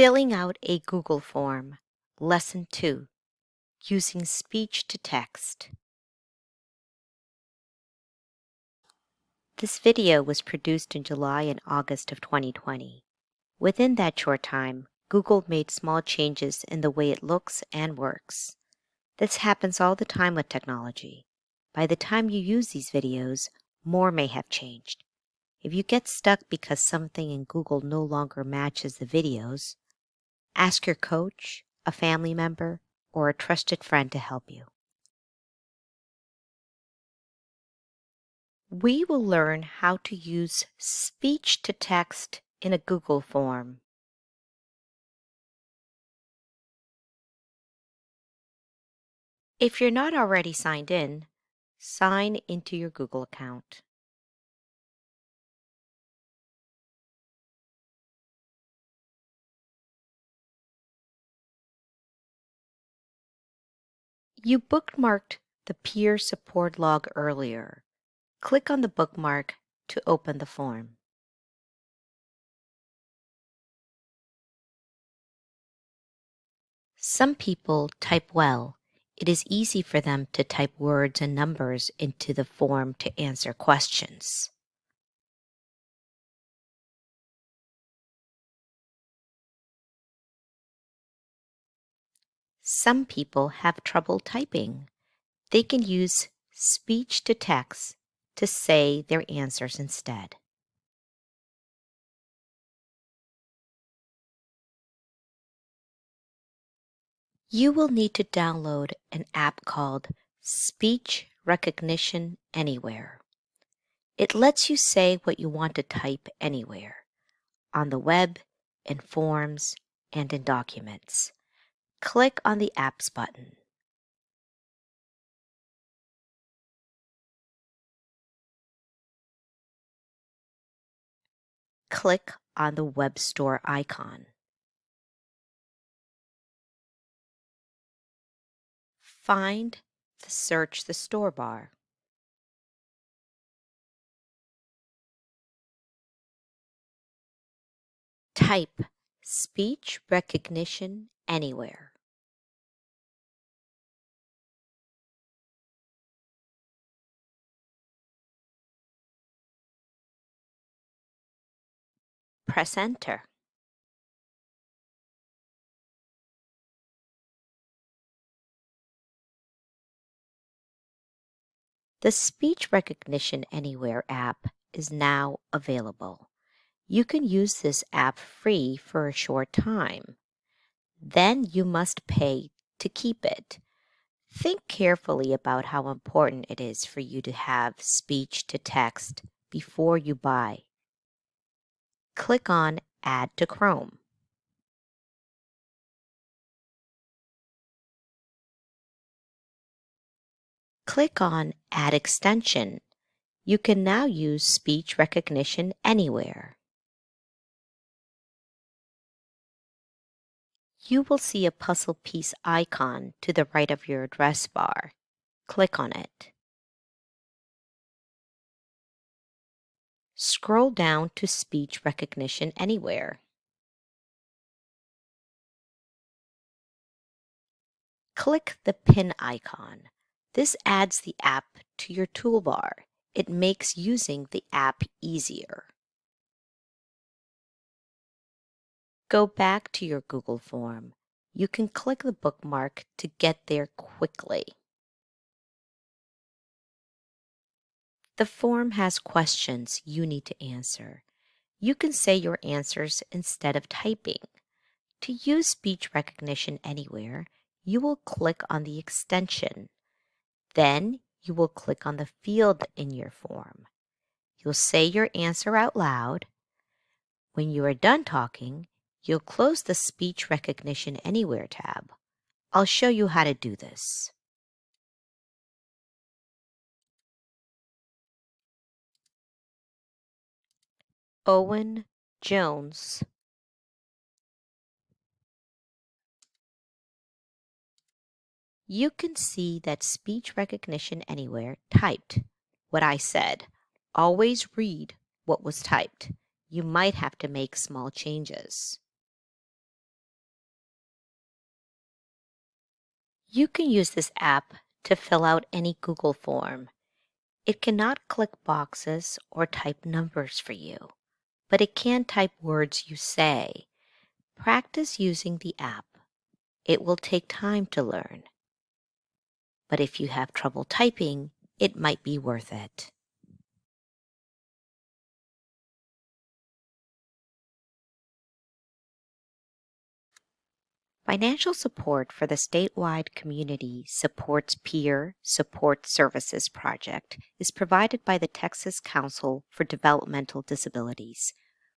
Filling out a Google form. Lesson 2. Using speech to text. This video was produced in July and August of 2020. Within that short time, Google made small changes in the way it looks and works. This happens all the time with technology. By the time you use these videos, more may have changed. If you get stuck because something in Google no longer matches the videos, ask your coach, a family member, or a trusted friend to help you. We will learn how to use speech to text in a Google form. If you're not already signed in, sign into your Google account. You bookmarked the peer support log earlier. Click on the bookmark to open the form. Some people type well. It is easy for them to type words and numbers into the form to answer questions. Some people have trouble typing. They can use speech to text to say their answers instead. You will need to download an app called Speech Recognition Anywhere. It lets you say what you want to type anywhere, on the web, in forms, and in documents. Click on the Apps button. Click on the web store icon. Find the Search the Store bar. Type Speech Recognition Anywhere. Press Enter. The Speech Recognition Anywhere app is now available. You can use this app free for a short time. Then you must pay to keep it. Think carefully about how important it is for you to have speech to text before you buy. Click on Add to Chrome. Click on Add Extension. You can now use speech recognition anywhere. You will see a puzzle piece icon to the right of your address bar. Click on it. Scroll down to Speech Recognition Anywhere. Click the pin icon. This adds the app to your toolbar. It makes using the app easier. Go back to your Google form. You can click the bookmark to get there quickly. The form has questions you need to answer. You can say your answers instead of typing. To use speech recognition anywhere, you will click on the extension. Then you will click on the field in your form. You'll say your answer out loud. When you are done talking, you'll close the Speech Recognition Anywhere tab. I'll show you how to do this. Owen Jones. You can see that Speech Recognition Anywhere typed what I said. Always read what was typed. You might have to make small changes. You can use this app to fill out any Google form. It cannot click boxes or type numbers for you, but it can type words you say. Practice using the app. It will take time to learn. But if you have trouble typing, it might be worth it. Financial support for the statewide Community Supports Peer Support Services project is provided by the Texas Council for Developmental Disabilities,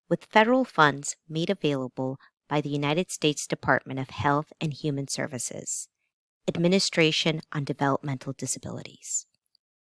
with federal funds made available by the United States Department of Health and Human Services, Administration on Developmental Disabilities.